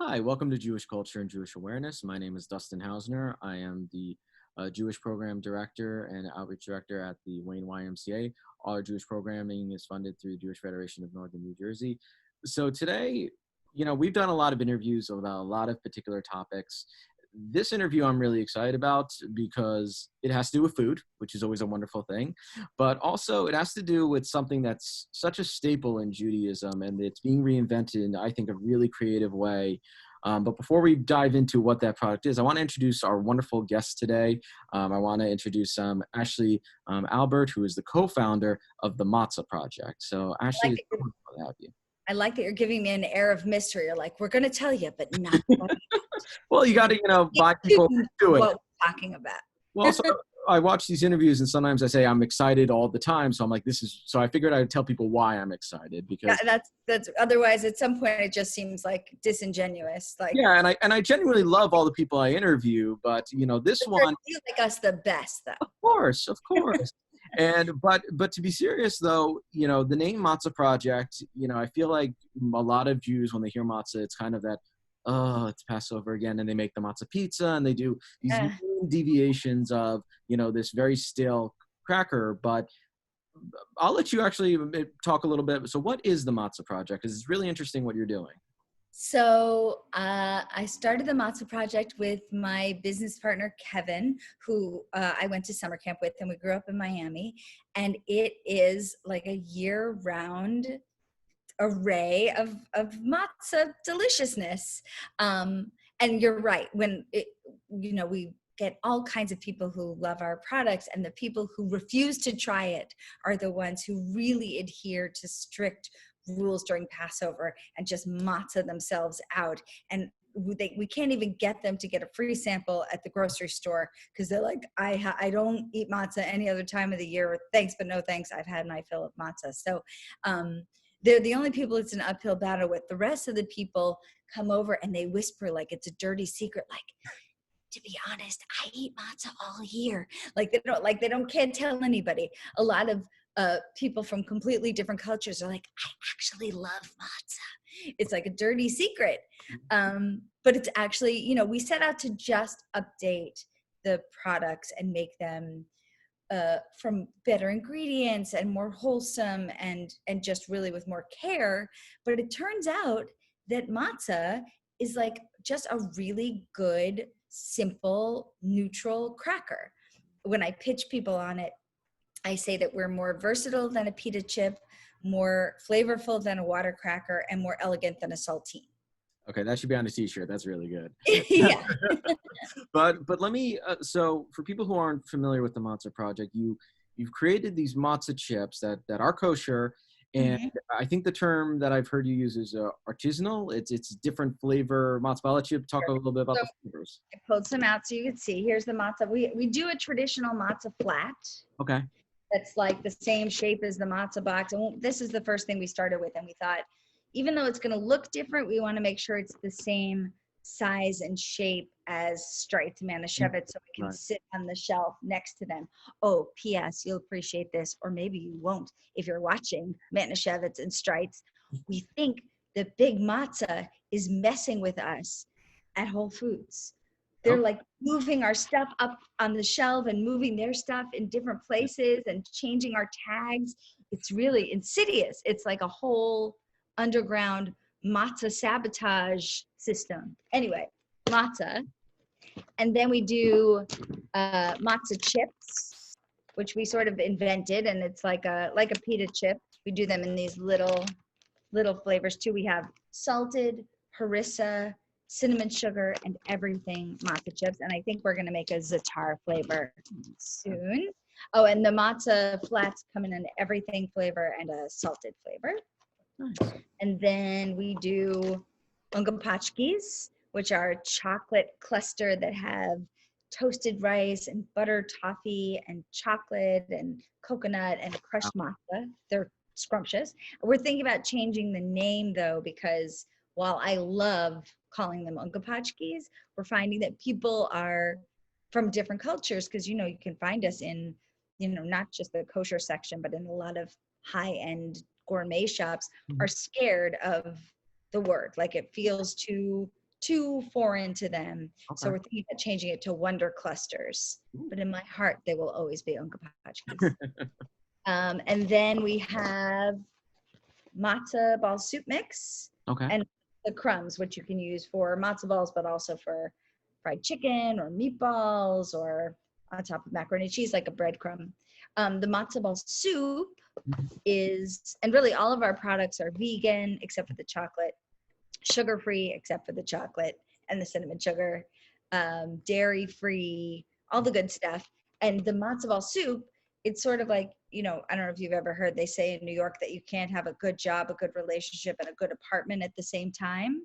Hi, welcome to Jewish Culture and Jewish Awareness. My name is Dustin Hausner. I am the Jewish Program Director and Outreach Director at the Wayne YMCA. All our Jewish programming is funded through the Jewish Federation of Northern New Jersey. So today, we've done a lot of interviews about a lot of particular topics. This interview I'm really excited about because it has to do with food, which is always a wonderful thing, but also it has to do with something that's such a staple in Judaism, and it's being reinvented in, I think, a really creative way. But before we dive into what that product is, I want to introduce our wonderful guest today. I want to introduce Ashley Albert, who is the co-founder of the Matzo Project. So Ashley, it's wonderful to have you. I like that you're giving me an air of mystery. You're like, we're going to tell you, but not Well, you got to, buy people do it. what we're talking about. Well, also, I watch these interviews and sometimes I say I'm excited all the time. So I'm like, so I figured I'd tell people why I'm excited because that's otherwise at some point it just seems like disingenuous. Like, yeah. And I genuinely love all the people I interview, but this one, you like us the best though. of course. But to be serious though, the name Matzo Project, I feel like a lot of Jews, when they hear matzah, it's kind of that, oh, it's Passover again, and they make the matzah pizza, and they do these deviations of, this very stale cracker. But I'll let you actually talk a little bit. So what is the Matzo Project? Because it's really interesting what you're doing. So I started the Matzo Project with my business partner, Kevin, who I went to summer camp with, and we grew up in Miami. And it is like a year-round array of matzah deliciousness. And you're right. When we get all kinds of people who love our products, and the people who refuse to try it are the ones who really adhere to strict rules during Passover and just matzah themselves out. And we can't even get them to get a free sample at the grocery store because they're like, I don't eat matzah any other time of the year. Thanks, but no thanks. I've had my fill of matzah. So they're the only people it's an uphill battle with. The rest of the people come over and they whisper like it's a dirty secret, like, to be honest, I eat matzah all year. Can't tell anybody. A lot of people from completely different cultures are like, I actually love matzah. It's like a dirty secret. But it's actually, we set out to just update the products and make them from better ingredients and more wholesome and just really with more care. But it turns out that matzah is like just a really good, simple, neutral cracker. When I pitch people on it, I say that we're more versatile than a pita chip, more flavorful than a water cracker, and more elegant than a saltine. Okay, that should be on a t-shirt. That's really good. Yeah. But let me, so for people who aren't familiar with the Matzo Project, you've created these matzah chips that are kosher. And I think the term that I've heard you use is artisanal. It's different flavor matzah. I'll let you talk a little bit about the flavors. I pulled some out so you can see. Here's the matzah. We do a traditional matzah flat. Okay. That's like the same shape as the matzah box. And this is the first thing we started with. And we thought, even though it's going to look different, we want to make sure it's the same size and shape as striped manischewitz so we can sit on the shelf next to them. Oh, P.S., you'll appreciate this, or maybe you won't if you're watching manischewitz and stripes. We think the big matzah is messing with us at Whole Foods. They're like moving our stuff up on the shelf and moving their stuff in different places and changing our tags. It's really insidious. It's like a whole underground matzah sabotage system. Anyway, matzah. And then we do matzah chips, which we sort of invented, and it's like a pita chip. We do them in these little flavors too. We have salted, harissa, cinnamon sugar, and everything matzah chips. And I think we're going to make a za'atar flavor soon. Oh, and the matzah flats come in an everything flavor and a salted flavor. Nice. And then we do ungapachkis, which are a chocolate cluster that have toasted rice and butter toffee and chocolate and coconut and crushed matzah. They're scrumptious. We're thinking about changing the name though, because while I love calling them ungapachkis, we're finding that people are from different cultures, because you can find us in not just the kosher section, but in a lot of high-end gourmet shops, are scared of the word. Like, it feels too too foreign to them. So Okay. we're thinking about changing it to Wonder Clusters. Ooh. But in my heart, they will always be Unka Pachkis. And then we have matzo ball soup mix Okay. and the crumbs, which you can use for matzo balls, but also for fried chicken or meatballs or on top of macaroni and cheese, like a breadcrumb. The matzo ball soup is, and really all of our products are vegan except for the chocolate, sugar-free except for the chocolate and the cinnamon sugar, dairy-free, all the good stuff. And the matzo ball soup, it's sort of like, I don't know if you've ever heard, they say in New York that you can't have a good job, a good relationship, and a good apartment at the same time.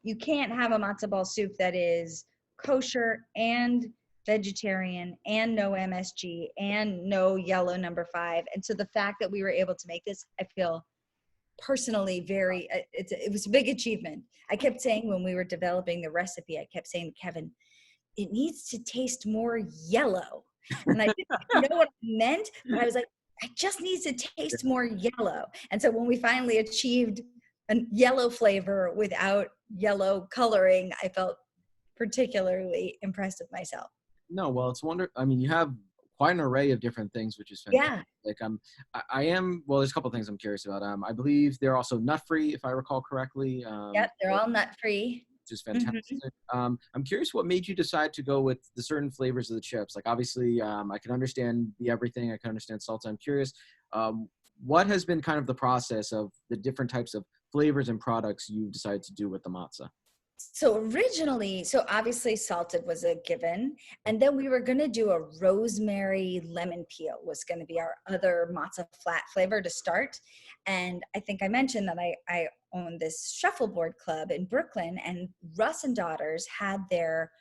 You can't have a matzo ball soup that is kosher and vegetarian and no MSG and no yellow number 5. And so the fact that we were able to make this, I feel personally very, it was a big achievement. I kept saying when we were developing the recipe, I kept saying to Kevin, it needs to taste more yellow. And I didn't know what I meant, but I was like, it just needs to taste more yellow. And so when we finally achieved a yellow flavor without yellow coloring, I felt particularly impressed with myself. No, well, I mean, you have quite an array of different things, which is fantastic. Yeah. I am, well, there's a couple of things I'm curious about. I believe they're also nut-free, if I recall correctly. Yep, they're all nut-free. Which is fantastic. I'm curious what made you decide to go with the certain flavors of the chips. Like, obviously, I can understand the everything. I can understand salsa. I'm curious, what has been kind of the process of the different types of flavors and products you decided to do with the matzo? So originally, obviously salted was a given. And then we were going to do a rosemary lemon peel was going to be our other matzo flat flavor to start. And I think I mentioned that I own this shuffleboard club in Brooklyn, and Russ and Daughters had their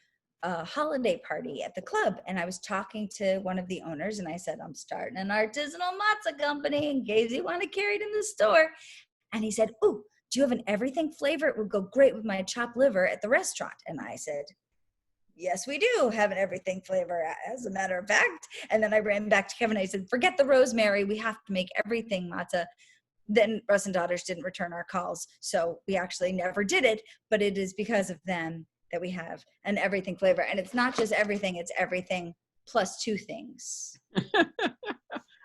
holiday party at the club. And I was talking to one of the owners and I said, I'm starting an artisanal matzo company in case you want to carry it in the store. And he said, "Ooh, do you have an everything flavor? It would go great with my chopped liver at the restaurant." And I said, "Yes, we do have an everything flavor, as a matter of fact." And then I ran back to Kevin. I said, "Forget the rosemary. We have to make everything matzo." Then Russ and Daughters didn't return our calls. So we actually never did it, but it is because of them that we have an everything flavor. And it's not just everything, it's everything plus 2 things.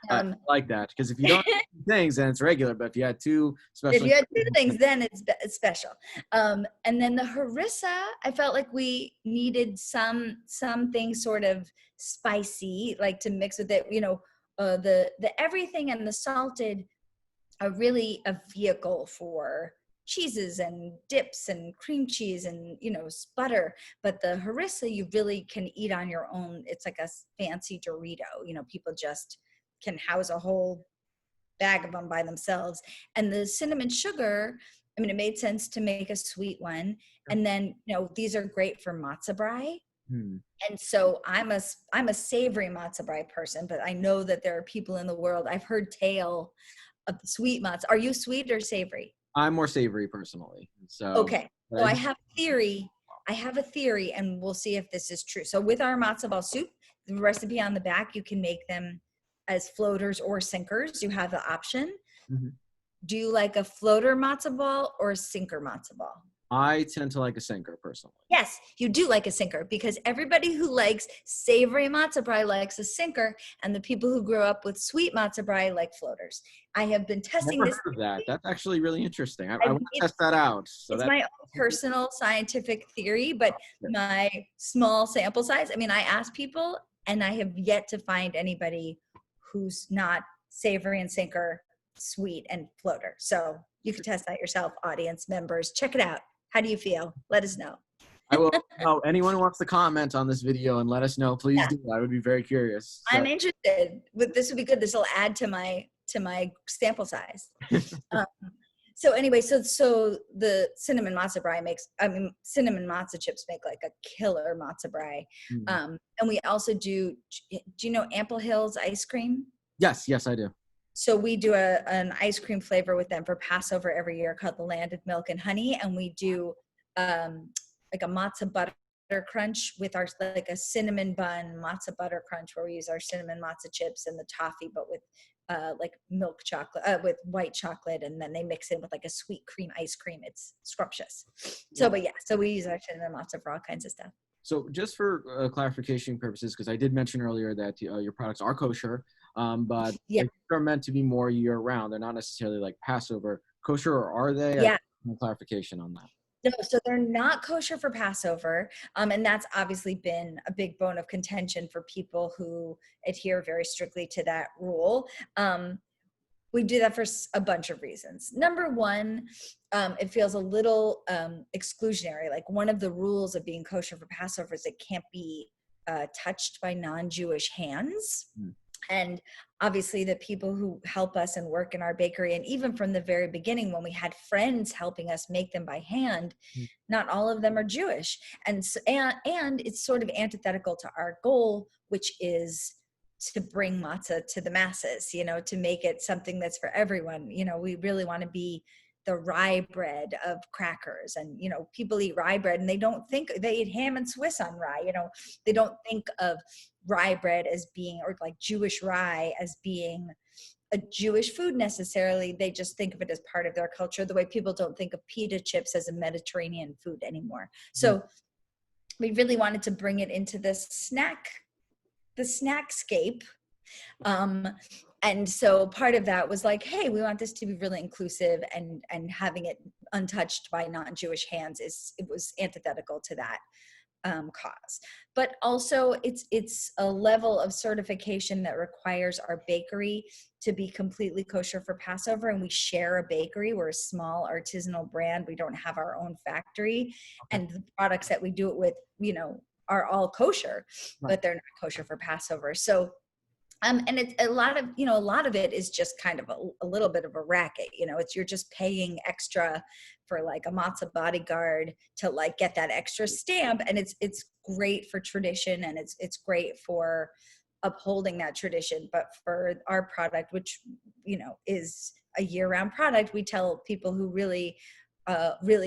I like that, because if you don't have two things, then it's regular. But if you had two special, if you had 2 things, then it's special. And then the harissa, I felt like we needed something sort of spicy, like to mix with it. The everything and the salted are really a vehicle for cheeses and dips and cream cheese and butter. But the harissa you really can eat on your own. It's like a fancy Dorito. People just can house a whole bag of them by themselves. And the cinnamon sugar, I mean, it made sense to make a sweet one. And then these are great for matzo brie. And so I'm a savory matzo brie person, but I know that there are people in the world. I've heard tale of sweet matzo. Are you sweet or savory? I'm more savory personally. So okay. So I have a theory, and we'll see if this is true. So with our matzo ball soup, the recipe on the back, you can make them as floaters or sinkers. You have the option. Do you like a floater matzo ball or a sinker matzo ball? I tend to like a sinker personally. Yes, you do like a sinker, because everybody who likes savory matzo brie likes a sinker, and the people who grew up with sweet matzo brie like floaters. I have been testing Never this. heard of that. That's actually really interesting. I want to test that out. So it's my own personal scientific theory, but my small sample size. I mean, I asked people, and I have yet to find anybody who's not savory and sinker, sweet and floater. So you can test that yourself, audience members. Check it out. How do you feel? Let us know. I will. No, anyone who wants to comment on this video and let us know, please do. I would be very curious. So. I'm interested. This would be good. This will add to my sample size. So anyway, so the cinnamon matzo chips make like a killer matzo brie. And we also do you know Ample Hills ice cream? Yes, I do. So we do an ice cream flavor with them for Passover every year called the Land of Milk and Honey. And we do like a matzo butter crunch with our, like a cinnamon bun matzo butter crunch, where we use our cinnamon matzo chips and the toffee, but with like milk chocolate with white chocolate, and then they mix it with like a sweet cream ice cream. It's scrumptious. So, but yeah, so we use our cinnamon matzo for all kinds of stuff. So just for clarification purposes, because I did mention earlier that your products are kosher, but Yeah. they're meant to be more year round. They're not necessarily like Passover kosher, or are they? Yeah. Clarification on that. No, so they're not kosher for Passover. And that's obviously been a big bone of contention for people who adhere very strictly to that rule. We do that for a bunch of reasons. Number one, it feels a little exclusionary. Like one of the rules of being kosher for Passover is it can't be touched by non-Jewish hands. Mm. And obviously the people who help us and work in our bakery, and even from the very beginning when we had friends helping us make them by hand, not all of them are Jewish. And it's sort of antithetical to our goal, which is to bring matzah to the masses, you know, to make it something that's for everyone. You know, we really want to be the rye bread of crackers. And, you know, people eat rye bread and they eat ham and Swiss on rye. You know, they don't think of rye bread as being, or like Jewish rye as being a Jewish food necessarily. They just think of it as part of their culture, the way people don't think of pita chips as a Mediterranean food anymore. So we really wanted to bring it into the snackscape. And so part of that was like, hey, we want this to be really inclusive, and having it untouched by non-Jewish hands it was antithetical to that cause. But also it's a level of certification that requires our bakery to be completely kosher for Passover. And we share a bakery. We're a small artisanal brand. We don't have our own factory. And the products that we do it with, you know, are all kosher, but they're not kosher for Passover. So and it's a lot of it is just kind of a little bit of a racket. You know, you're just paying extra for like a matzah bodyguard to like get that extra stamp. And it's great for tradition, and it's great for upholding that tradition. But for our product, which, you know, is a year-round product, we tell people who really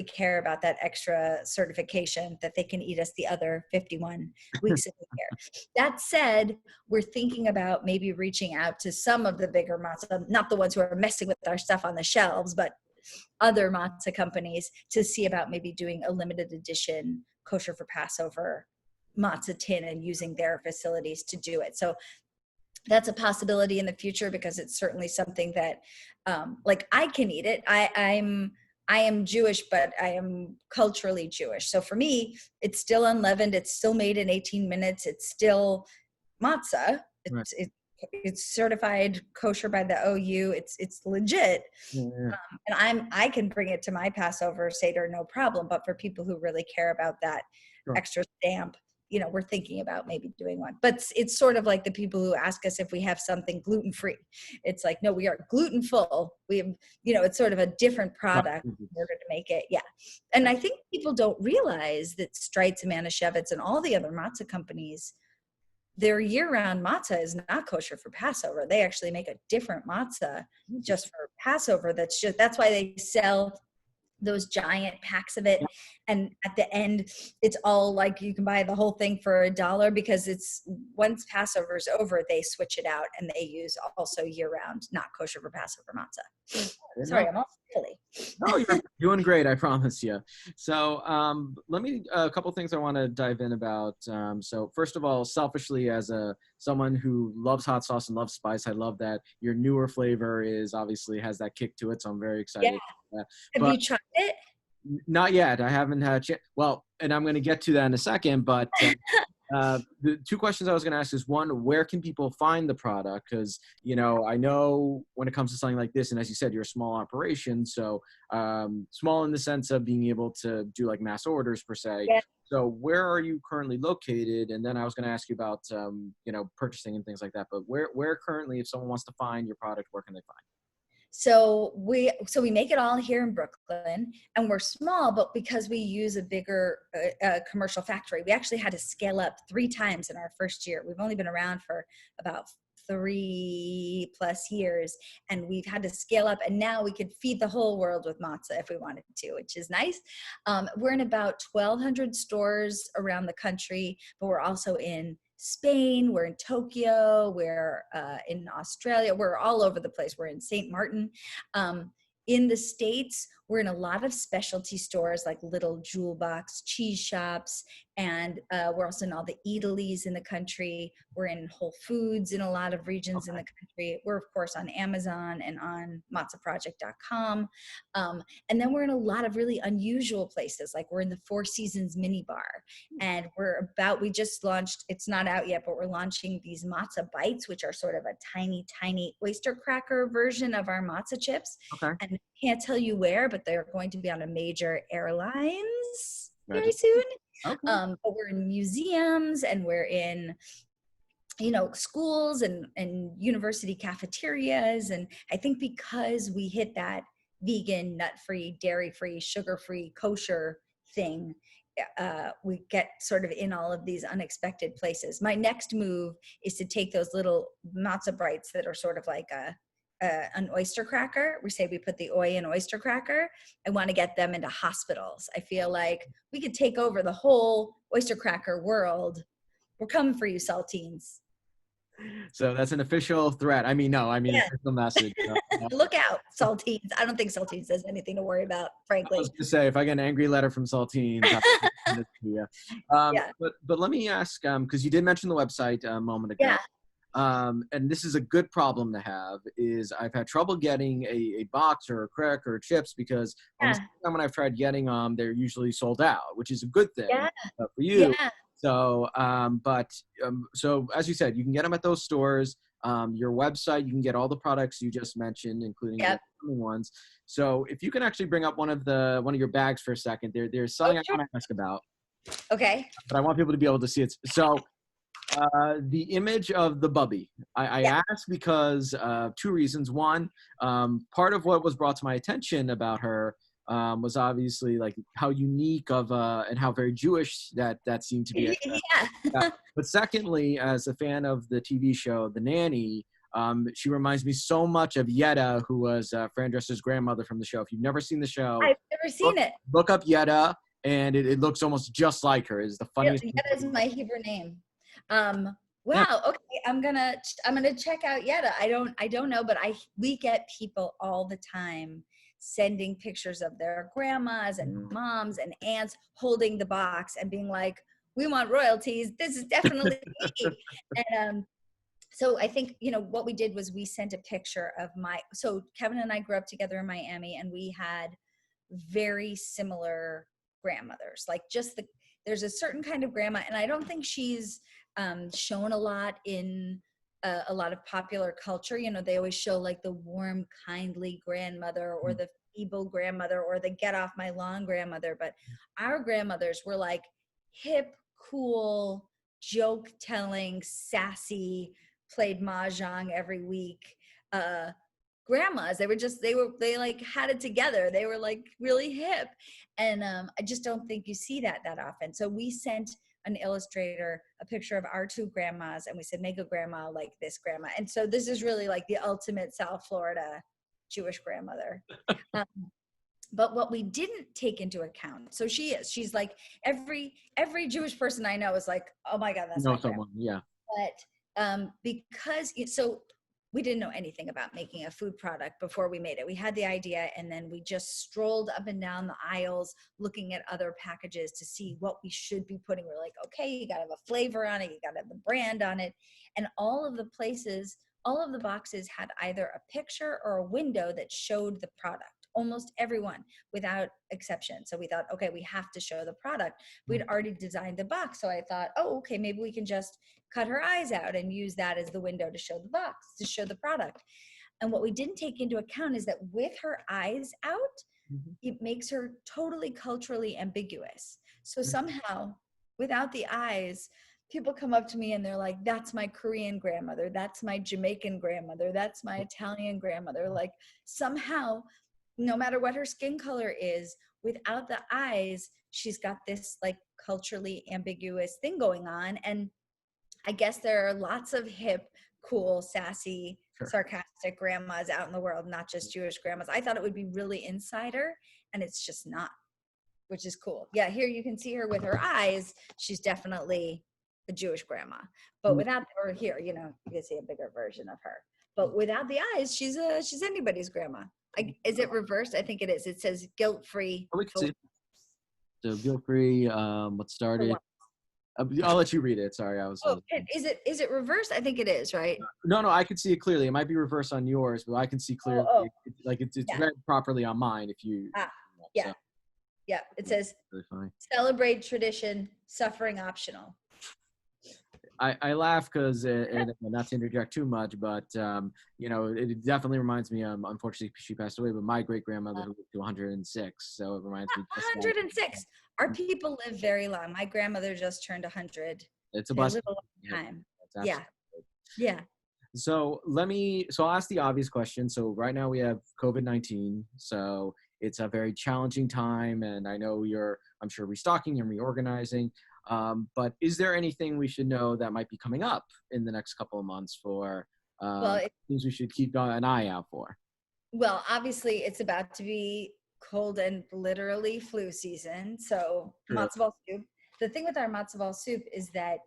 care about that extra certification that they can eat us the other 51 weeks of the year. That said, we're thinking about maybe reaching out to some of the bigger matzah, not the ones who are messing with our stuff on the shelves, but other matzah companies, to see about maybe doing a limited edition kosher for Passover matzah tin and using their facilities to do it. So that's a possibility in the future, because it's certainly something that like I can eat it. I am Jewish, but I am culturally Jewish. So for me, it's still unleavened. It's still made in 18 minutes. It's still matzah. It's certified kosher by the OU. It's legit. And I can bring it to my Passover Seder, no problem. But for people who really care about that extra stamp, you know, we're thinking about maybe doing one. But it's sort of like the people who ask us if we have something gluten-free. It's like, no, we are gluten-full. We have, you know, it's sort of a different product in order to make it. Yeah. And I think people don't realize that Streitz and Manischewitz and all the other matzah companies, their year-round matzah is not kosher for Passover. They actually make a different matzah just for Passover. That's why they sell those giant packs of it, and at the end it's all like you can buy the whole thing for $1, because it's once Passover is over they switch it out and they use also year-round not kosher for Passover matzah. Sorry, I'm all silly. No, you're doing great, I promise you. So let me a couple things I want to dive in about. So first of all, selfishly, as someone who loves hot sauce and loves spice, I love that your newer flavor obviously has that kick to it, so I'm very excited. Yeah. Have you tried it? Not yet. I haven't had well, and I'm going to get to that in a second, but the two questions I was going to ask is, one, where can people find the product? Because, you know, I know when it comes to something like this, and as you said, you're a small operation, so small in the sense of being able to do like mass orders per se. Yeah. So where are you currently located? And then I was going to ask you about, you know, purchasing and things like that. But where currently, if someone wants to find your product, where can they find it? So we make it all here in Brooklyn, and we're small, but because we use a bigger commercial factory, we actually had to scale up 3 times in our first year. We've only been around for about 3+ years, and we've had to scale up, and now we could feed the whole world with matzah if we wanted to, which is nice. We're in about 1,200 stores around the country, but we're also in Spain, we're in Tokyo, we're in Australia, we're all over the place. We're in St. Martin. In the States, we're in a lot of specialty stores like little jewel box cheese shops, and we're also in all the eatalis in the country. We're in Whole Foods in a lot of regions in the country. We're, of course, on Amazon and on matzoproject.com. And then we're in a lot of really unusual places, like we're in the Four Seasons mini bar, and we just launched, it's not out yet, but we're launching these matzo bites, which are sort of a tiny, tiny oyster cracker version of our matzo chips. Okay. And I can't tell you where, but they're going to be on a major airlines very soon. Okay. But we're in museums, and we're in, schools and university cafeterias. And I think because we hit that vegan, nut-free, dairy-free, sugar-free, kosher thing, we get sort of in all of these unexpected places. My next move is to take those little matzo bites that are sort of like an oyster cracker. We say we put the oil in oyster cracker. I want to get them into hospitals. I feel like we could take over the whole oyster cracker world. We're coming for you, saltines. So that's an official threat. Official message. Look out, saltines. I don't think saltines says anything to worry about, frankly. I was going to say, if I get an angry letter from saltines, I'll send it to you. But let me ask, because you did mention the website a moment ago. Yeah. And this is a good problem to have, is I've had trouble getting a box or a cracker or chips because on the second time when I've tried getting them, they're usually sold out, which is a good thing for you. Yeah. So, so as you said, you can get them at those stores. Your website, you can get all the products you just mentioned, including the upcoming ones. So if you can actually bring up one of your bags for a second, there's something I want to ask about. Okay. But I want people to be able to see it. So the image of the bubby, I ask because two reasons. One, part of what was brought to my attention about her was obviously like how unique of and how very Jewish that seemed to be. But secondly, as a fan of the TV show The Nanny, she reminds me so much of Yetta, who was Fran Drescher's grandmother from the show. If you've never seen the show, I've never seen it. Look up Yetta, and it looks almost just like her. Is the funniest. Yetta is my Hebrew name. Wow. Okay. I'm gonna check out Yetta. I don't know, but we get people all the time sending pictures of their grandmas and moms and aunts holding the box and being like, we want royalties. This is definitely me. And so I think, what we did was we sent a picture of so Kevin and I grew up together in Miami, and we had very similar grandmothers. Like there's a certain kind of grandma, and I don't think she's shown a lot in a lot of popular culture. They always show like the warm, kindly grandmother, or the feeble grandmother, or the get off my lawn grandmother. But our grandmothers were like hip, cool, joke telling, sassy, played mahjong every week grandmas. They like had it together. They were like really hip. And I just don't think you see that often. So we sent an illustrator a picture of our two grandmas, and we said, make a grandma like this grandma. And so this is really like the ultimate South Florida Jewish grandmother. But what we didn't take into account, so she's like every Jewish person I know is like, oh my God, that's my grandma. Yeah. But because we didn't know anything about making a food product before we made it. We had the idea, and then we just strolled up and down the aisles looking at other packages to see what we should be putting. We're like, okay, you got to have a flavor on it. You got to have the brand on it. And all of the boxes had either a picture or a window that showed the product. Almost everyone, without exception. So we thought, okay, we have to show the product. We'd already designed the box. So I thought, oh, okay, maybe we can just cut her eyes out and use that as the window to show the box, to show the product. And what we didn't take into account is that with her eyes out, it makes her totally culturally ambiguous. So somehow, without the eyes, people come up to me and they're like, that's my Korean grandmother. That's my Jamaican grandmother. That's my Italian grandmother. Like somehow, no matter what her skin color is, without the eyes, she's got this like culturally ambiguous thing going on. And I guess there are lots of hip, cool, sassy, sarcastic grandmas out in the world, not just Jewish grandmas. I thought it would be really insider, and it's just not, which is cool. Yeah, here you can see her with her eyes. She's definitely a Jewish grandma. But without, or here, you know, you can see a bigger version of her. But without the eyes, she's anybody's grandma. Is it reversed? I think it is. It says guilt-free. We can see. So guilt-free, what started. I'll let you read it. Sorry, I was. Oh, is it reversed? I think it is, right? No, I can see it clearly. It might be reversed on yours, but I can see clearly. It's read properly on mine. If you. Yeah. So. Yeah. It says really celebrate tradition, suffering optional. I laugh because, and not to interject too much, but you know, it definitely reminds me. Unfortunately, she passed away, but my great grandmother lived to 106, so it reminds me. 106. Our people live very long. My grandmother just turned 100. It's a blessing. They live a long time. Yeah. So I'll ask the obvious question. So right now we have COVID-19. So it's a very challenging time, and I know I'm sure restocking and reorganizing. But is there anything we should know that might be coming up in the next couple of months for things we should keep an eye out for? Well, obviously it's about to be cold and literally flu season. So matzo ball soup. The thing with our matzo ball soup is that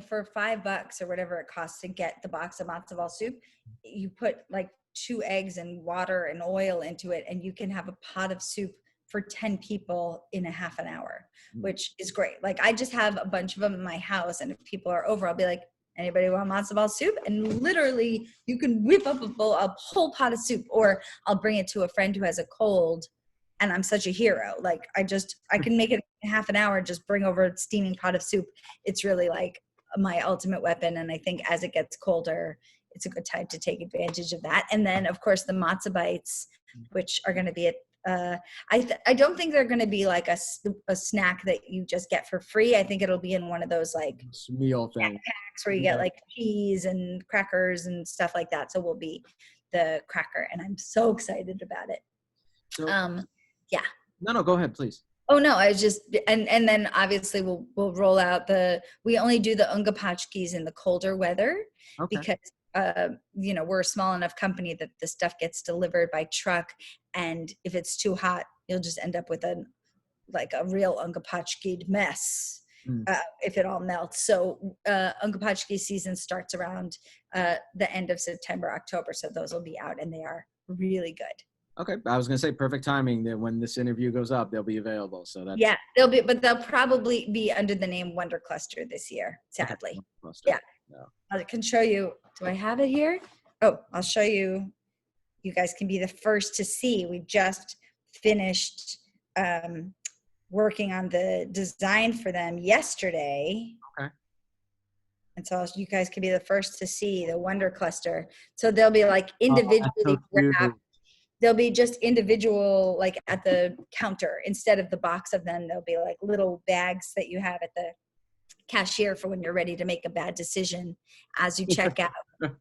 for $5 or whatever it costs to get the box of matzo ball soup, you put like 2 eggs and water and oil into it, and you can have a pot of soup for 10 people in a half an hour, which is great. Like I just have a bunch of them in my house, and if people are over, I'll be like, anybody want matzo ball soup? And literally you can whip up a whole pot of soup, or I'll bring it to a friend who has a cold, and I'm such a hero. Like I can make it in half an hour, just bring over a steaming pot of soup. It's really like my ultimate weapon. And I think as it gets colder, it's a good time to take advantage of that. And then of course the matzo bites, which are going to be I don't think they're going to be like a snack that you just get for free. I think it'll be in one of those like meal things where you get like cheese and crackers and stuff like that. So we'll be the cracker, and I'm so excited about it. So, yeah. No, go ahead, please. Oh no, I was just, and then obviously we'll roll out we only do the ungapachkis in the colder weather, because we're a small enough company that the stuff gets delivered by truck, and if it's too hot, you'll just end up with a real ungapachki'd mess if it all melts. So ungapachki season starts around the end of September, October. So those will be out, and they are really good. Okay, I was going to say perfect timing that when this interview goes up, they'll be available. So that's they'll probably be under the name Wonder Cluster this year, sadly. Okay. Yeah. No. I can show you. Do I have it here? Oh, I'll show you. You guys can be the first to see. We just finished working on the design for them yesterday. Okay. And so you guys can be the first to see the Wonder Cluster. So they'll be like individually wrapped. They'll be just individual, like at the counter. Instead of the box of them, they'll be like little bags that you have at the cashier for when you're ready to make a bad decision as you check out.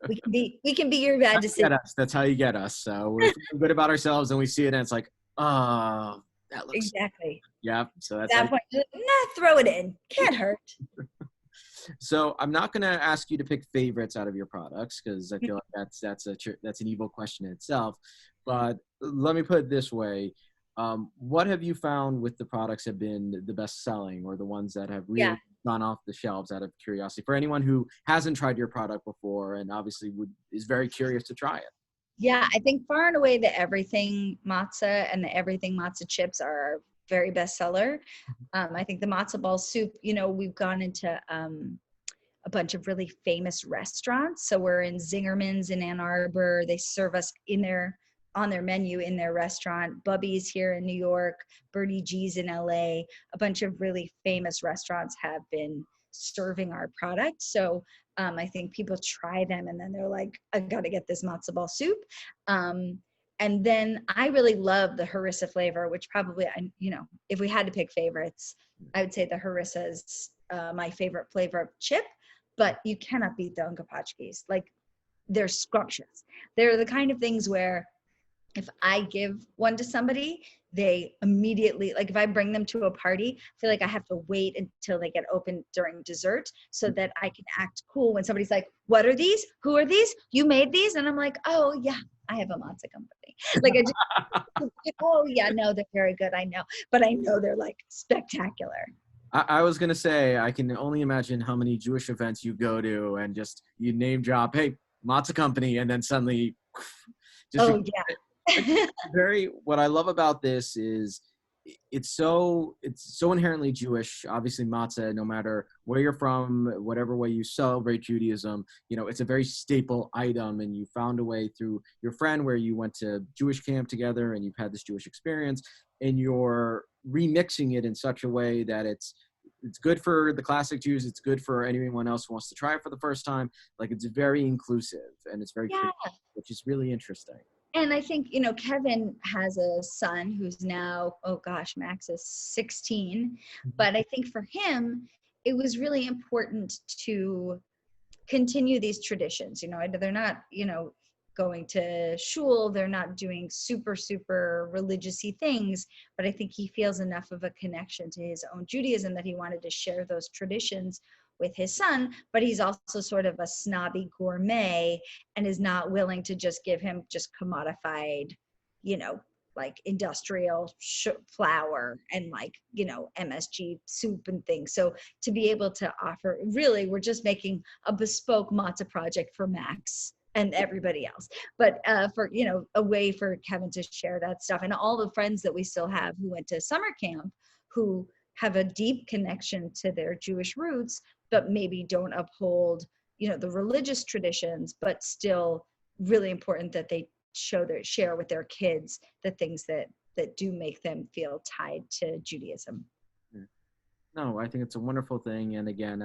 We can be your bad decision. That's how you get us. So we're feeling good about ourselves, and we see it, and it's like, oh, that looks exactly. Yeah. So that's that point. Just, throw it in. Can't hurt. So I'm not going to ask you to pick favorites out of your products, because I feel like that's an evil question in itself. But let me put it this way. What have you found with the products have been the best selling, or the ones that have really gone off the shelves, out of curiosity, for anyone who hasn't tried your product before and obviously is very curious to try it? Yeah, I think far and away the everything matzo and the everything matzo chips are our very best seller. I think the matzo ball soup, we've gone into a bunch of really famous restaurants. So we're in Zingerman's in Ann Arbor. They serve us on their menu in their restaurant. Bubby's here in New York, Birdie G's in LA. A bunch of really famous restaurants have been serving our product. So I think people try them and then they're like, I've got to get this matzo ball soup. And then I really love the harissa flavor, which probably, if we had to pick favorites, I would say the harissa is my favorite flavor of chip, but you cannot beat the ungapachkis. Like, they're scrumptious. They're the kind of things where if I give one to somebody, they immediately, like if I bring them to a party, I feel like I have to wait until they get open during dessert so that I can act cool when somebody's like, what are these? Who are these? You made these? And I'm like, oh yeah, I have a matzo company. Like I just, oh yeah, no, they're very good. I know, but I know they're like spectacular. I was gonna say I can only imagine how many Jewish events you go to and just you name drop, hey, matzah company, and then suddenly just Oh yeah. very what I love about this is it's so inherently Jewish. Obviously, matzah, no matter where you're from, whatever way you celebrate Judaism, it's a very staple item. And you found a way through your friend where you went to Jewish camp together and you've had this Jewish experience, and you're remixing it in such a way that it's good for the classic Jews. It's good for anyone else who wants to try it for the first time. Like it's very inclusive and it's very Yeah. creative, which is really interesting. And I think, Kevin has a son who's now, oh gosh, Max is 16. Mhm. But I think for him, it was really important to continue these traditions. They're not, going to shul, they're not doing super, super religious-y things, but I think he feels enough of a connection to his own Judaism that he wanted to share those traditions with his son, but he's also sort of a snobby gourmet and is not willing to just give him just commodified, you know, like industrial flour and like, MSG soup and things. So to be able to offer, really, we're just making a bespoke matzah project for Max and everybody else, but for a way for Kevin to share that stuff, and all the friends that we still have who went to summer camp who have a deep connection to their Jewish roots but maybe don't uphold the religious traditions, but still really important that they share with their kids the things that do make them feel tied to Judaism. No, I think it's a wonderful thing. And again,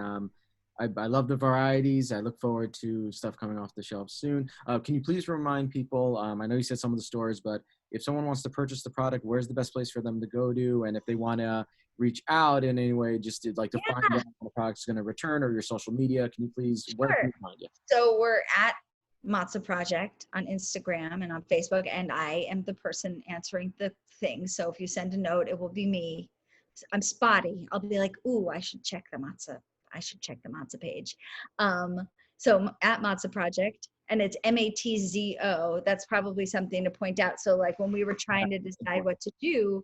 I love the varieties. I look forward to stuff coming off the shelves soon. Can you please remind people, I know you said some of the stores, but if someone wants to purchase the product, where's the best place for them to go to? And if they want to reach out in any way, just to, like to find out when the product's going to return, or your social media, can you please, where can Sure. you find you? So we're at Matzo Project on Instagram and on Facebook, and I am the person answering the thing. So if you send a note, it will be me. I'm spotty. I'll be like, ooh, I should check the Matzo. I should check the Matzo page. So at Matzo Project, and it's Matzo. That's probably something to point out. So like when we were trying to decide what to do,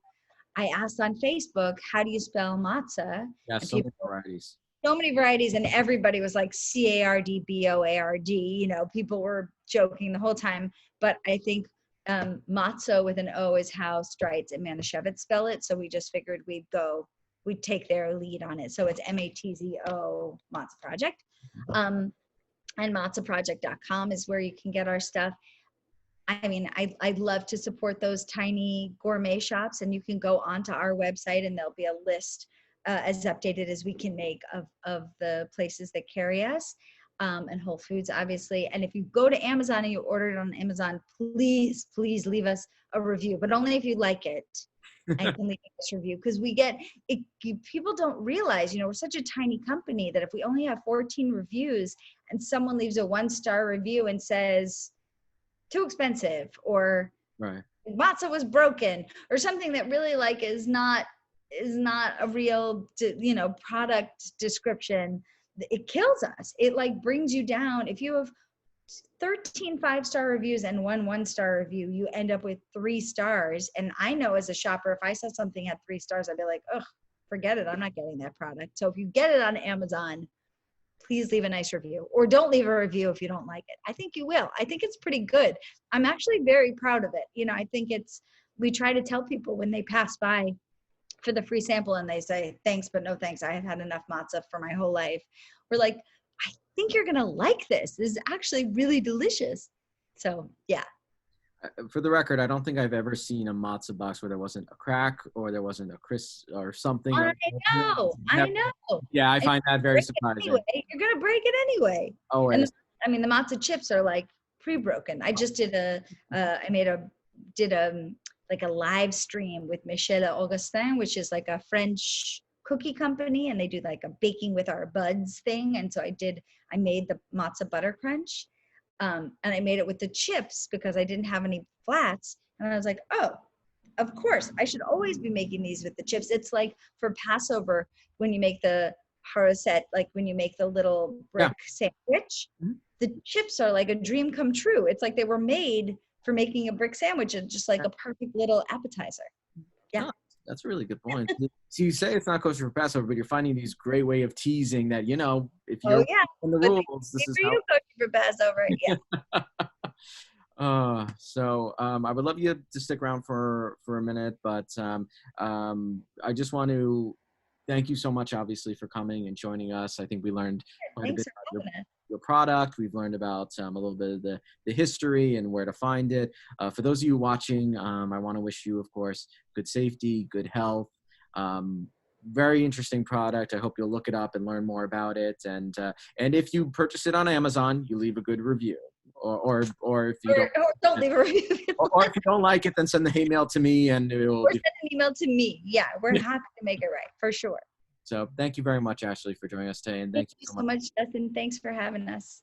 I asked on Facebook, how do you spell matzah? Yeah, And so many people, varieties. so many varieties, and everybody was like Cardboard. People were joking the whole time, but I think matzo with an O is how Strites and Manischewitz spell it. So we just figured we'd take their lead on it. So it's Matzo Matzo Project. And matzoproject.com is where you can get our stuff. I mean, I'd love to support those tiny gourmet shops, and you can go onto our website and there'll be a list as updated as we can make of the places that carry us, and Whole Foods, obviously. And if you go to Amazon and you order it on Amazon, please, please leave us a review, but only if you like it. And can leave us a review, because we get it. People don't realize, we're such a tiny company that if we only have 14 reviews and someone leaves a 1-star review and says, too expensive, or Right. matzah was broken, or something that really like is not a real product description, it kills us. It like brings you down. If you have 13 5-star reviews and 1-star review, you end up with 3 stars. And I know as a shopper, if I saw something had 3 stars, I'd be like, ugh, forget it, I'm not getting that product. So if you get it on Amazon, please leave a nice review, or don't leave a review if you don't like it. I think you will. I think it's pretty good. I'm actually very proud of it. I think we try to tell people when they pass by for the free sample and they say, thanks, but no thanks. I have had enough matzah for my whole life. We're like, I think you're going to like this. This is actually really delicious. So yeah. For the record, I don't think I've ever seen a matzah box where there wasn't a crack or there wasn't a crisp or something. I know. Yeah, I And find that very surprising. anyway, you're going to break it anyway. And Always. the matzo chips are like pre-broken. I just did like a live stream with Michelle Augustin, which is like a French cookie company, and they do like a baking with our buds thing. And so I made the matzo butter crunch, and I made it with the chips because I didn't have any flats. And I was like, oh, of course, I should always be making these with the chips. It's like for Passover, when you make the haroset, like when you make the little brick sandwich, the chips are like a dream come true. It's like they were made for making a brick sandwich, and just like a perfect little appetizer. Yeah. That's a really good point. So you say it's not kosher for Passover, but you're finding these great way of teasing that, you know, if Oh you're yeah, in the good rules, this thing is for how. you, Coach, for Passover. Yeah, I would love you to stick around for a minute, but I just want to thank you so much, obviously, for coming and joining us. I think we learned quite a thanks bit for about having us. your product. We've learned about a little bit of the history and where to find it. For those of you watching, I want to wish you, of course, good safety, good health. Um, very interesting product. I hope you'll look it up and learn more about it. And if you purchase it on Amazon, you leave a good review. Or if you don't, Or don't leave a review. or if you don't like it, then send the hate mail to me, and it will Or be. send an email to me. Yeah, we're happy to make it right for sure. So thank you very much, Ashley, for joining us today, and Thank thank you you so so much. much, Dustin. Thanks for having us.